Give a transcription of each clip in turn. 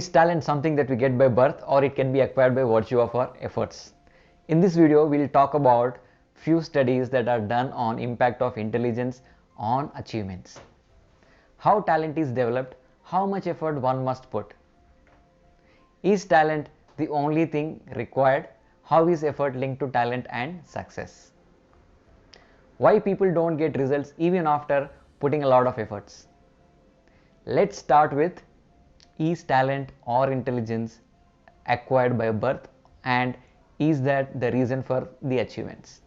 Is talent something that we get by birth, or it can be acquired by virtue of our efforts? In this video, we'll talk about few studies that are done on impact of intelligence on achievements. How talent is developed, how much effort one must put. Is talent the only thing required? How is effort linked to talent and success? Why people don't get results even after putting a lot of efforts? Let's start with, is talent or intelligence acquired by birth, and is that the reason for the achievements?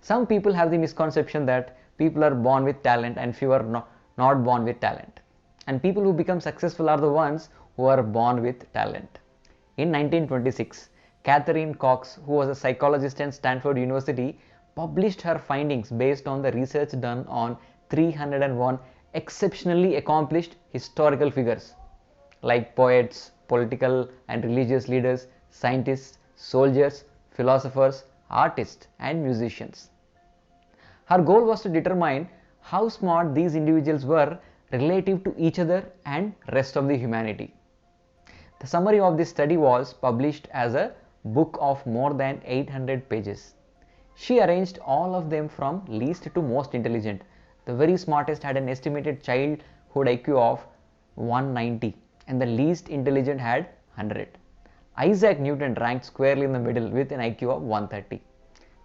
Some people have the misconception that people are born with talent and few are not born with talent. And people who become successful are the ones who are born with talent. In 1926, Catherine Cox, who was a psychologist at Stanford University, published her findings based on the research done on 301 exceptionally accomplished historical figures like poets, political and religious leaders, scientists, soldiers, philosophers, artists, and musicians. Her goal was to determine how smart these individuals were relative to each other and rest of the humanity. The summary of this study was published as a book of more than 800 pages. She arranged all of them from least to most intelligent. The very smartest had an estimated childhood IQ of 190 and the least intelligent had 100. Isaac Newton ranked squarely in the middle with an IQ of 130.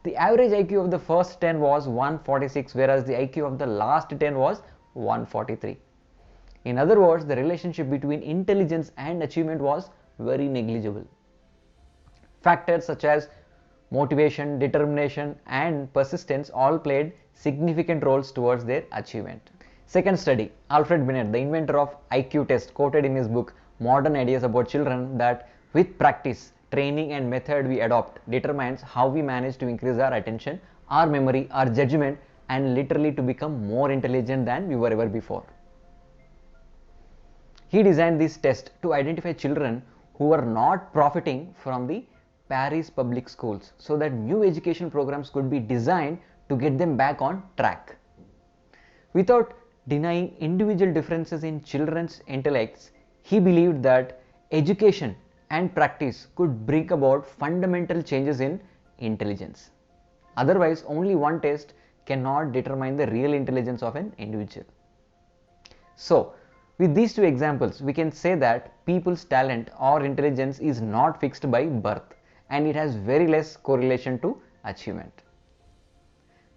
The average IQ of the first 10 was 146, whereas the IQ of the last 10 was 143. In other words, the relationship between intelligence and achievement was very negligible. Factors such as motivation, determination, and persistence all played significant roles towards their achievement. Second study, Alfred Binet, the inventor of IQ test, quoted in his book Modern Ideas About Children that with practice, training and method we adopt determines how we manage to increase our attention, our memory, our judgment, and literally to become more intelligent than we were ever before. He designed this test to identify children who were not profiting from the Paris public schools so that new education programs could be designed to get them back on track. Without denying individual differences in children's intellects, he believed that education and practice could bring about fundamental changes in intelligence. Otherwise, only one test cannot determine the real intelligence of an individual. So, with these two examples, we can say that people's talent or intelligence is not fixed by birth and it has very less correlation to achievement.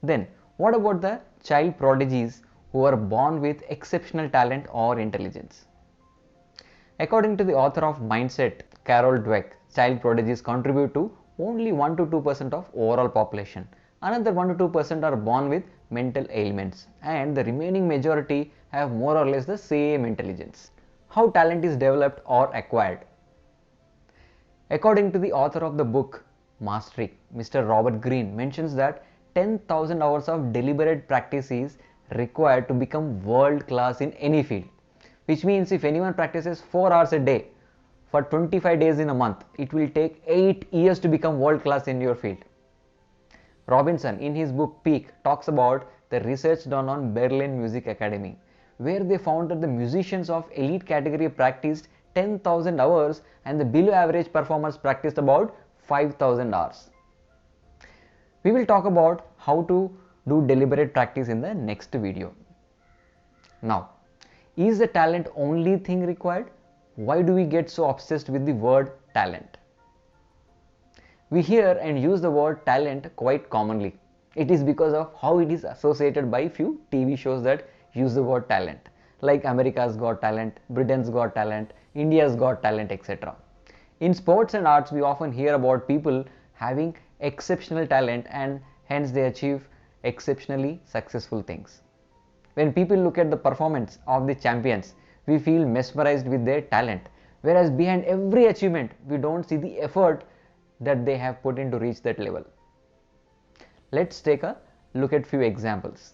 Then, what about the child prodigies who are born with exceptional talent or intelligence? According to the author of Mindset, Carol Dweck, child prodigies contribute to only 1 to 2% of overall population. Another 1 to 2% are born with mental ailments, and the remaining majority have more or less the same intelligence. How talent is developed or acquired? According to the author of the book Mastery, Mr. Robert Greene mentions that 10,000 hours of deliberate practice is required to become world class in any field. Which means if anyone practices 4 hours a day for 25 days in a month, it will take 8 years to become world class in your field. Robinson, in his book Peak, talks about the research done on Berlin Music Academy, where they found that the musicians of elite category practiced 10,000 hours and the below average performers practiced about 5,000 hours. We will talk about how to do deliberate practice in the next video. Now, is the talent only thing required? Why do we get so obsessed with the word talent? We hear and use the word talent quite commonly. It is because of how it is associated by few TV shows that use the word talent, like America's Got Talent, Britain's Got Talent, India's Got Talent, etc. In sports and arts, we often hear about people having exceptional talent and hence they achieve exceptionally successful things. When people look at the performance of the champions, we feel mesmerized with their talent, whereas behind every achievement, we don't see the effort that they have put in to reach that level. Let's take a look at few examples.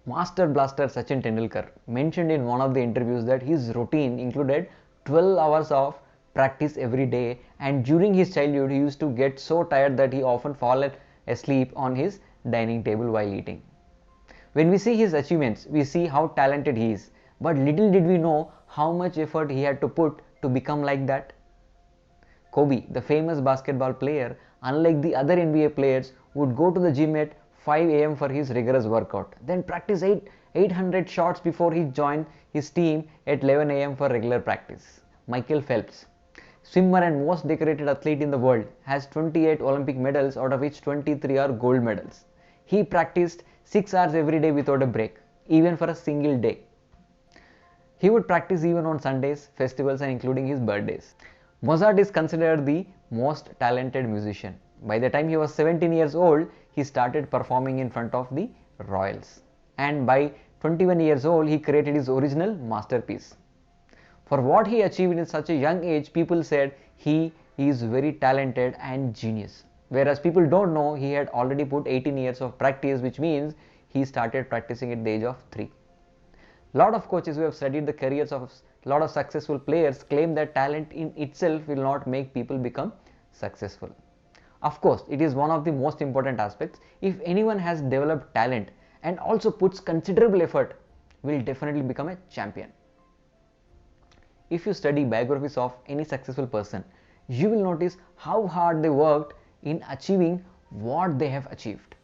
Master Blaster Sachin Tendulkar mentioned in one of the interviews that his routine included 12 hours of practice every day, and during his childhood he used to get so tired that he often fall asleep on his dining table while eating. When we see his achievements, we see how talented he is, but little did we know how much effort he had to put to become like that? Kobe, the famous basketball player, unlike the other NBA players, would go to the gym at 5 a.m. for his rigorous workout, then practice 800 shots before he joined his team at 11 a.m. for regular practice. Michael Phelps, swimmer and most decorated athlete in the world, has 28 Olympic medals, out of which 23 are gold medals. He practiced 6 hours every day without a break, even for a single day. He would practice even on Sundays, festivals, and including his birthdays. Mozart is considered the most talented musician. By the time he was 17 years old, he started performing in front of the royals. And by 21 years old, he created his original masterpiece. For what he achieved in such a young age, people said he is very talented and genius. Whereas people don't know he had already put 18 years of practice, which means he started practicing at the age of 3. Lot of coaches who have studied the careers of a lot of successful players claim that talent in itself will not make people become successful. Of course, it is one of the most important aspects. If anyone has developed talent and also puts considerable effort, will definitely become a champion. If you study biographies of any successful person, you will notice how hard they worked in achieving what they have achieved.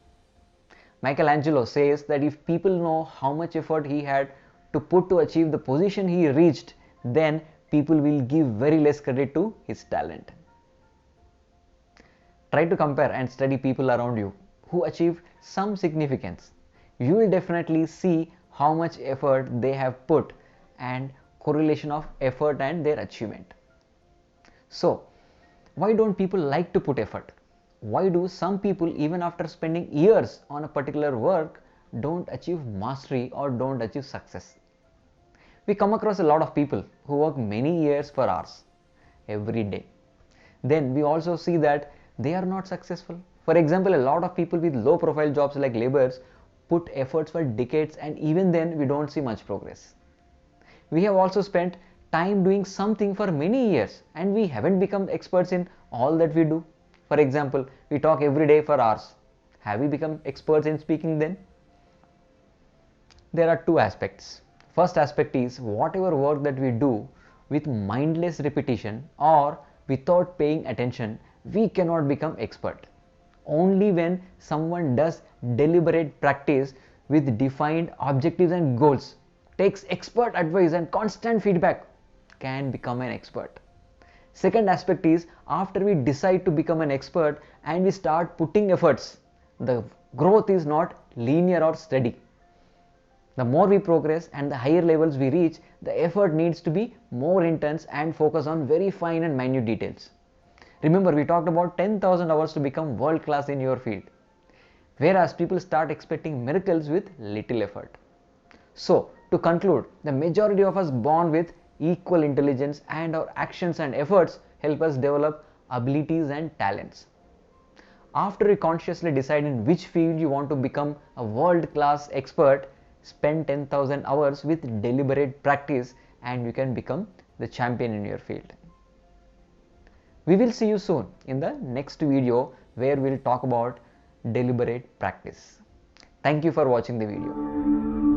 Michelangelo says that if people know how much effort he had to put to achieve the position he reached, then people will give very less credit to his talent. Try to compare and study people around you who achieve some significance. You will definitely see how much effort they have put and correlation of effort and their achievement. So, why don't people like to put effort? Why do some people, even after spending years on a particular work, don't achieve mastery or don't achieve success? We come across a lot of people who work many years for hours every day. Then we also see that they are not successful. For example, a lot of people with low profile jobs like laborers put efforts for decades, and even then we don't see much progress. We have also spent time doing something for many years and we haven't become experts in all that we do. For example, we talk every day for hours. Have we become experts in speaking then? There are two aspects. First aspect is whatever work that we do with mindless repetition or without paying attention, we cannot become expert. Only when someone does deliberate practice with defined objectives and goals, takes expert advice and constant feedback, can become an expert. Second aspect is after we decide to become an expert and we start putting efforts, the growth is not linear or steady. The more we progress and the higher levels we reach, the effort needs to be more intense and focus on very fine and minute details. Remember, we talked about 10,000 hours to become world class in your field. Whereas people start expecting miracles with little effort. So, to conclude, the majority of us born with equal intelligence and our actions and efforts help us develop abilities and talents. After you consciously decide in which field you want to become a world-class expert, spend 10,000 hours with deliberate practice and you can become the champion in your field. We will see you soon in the next video where we will talk about deliberate practice. Thank you for watching the video.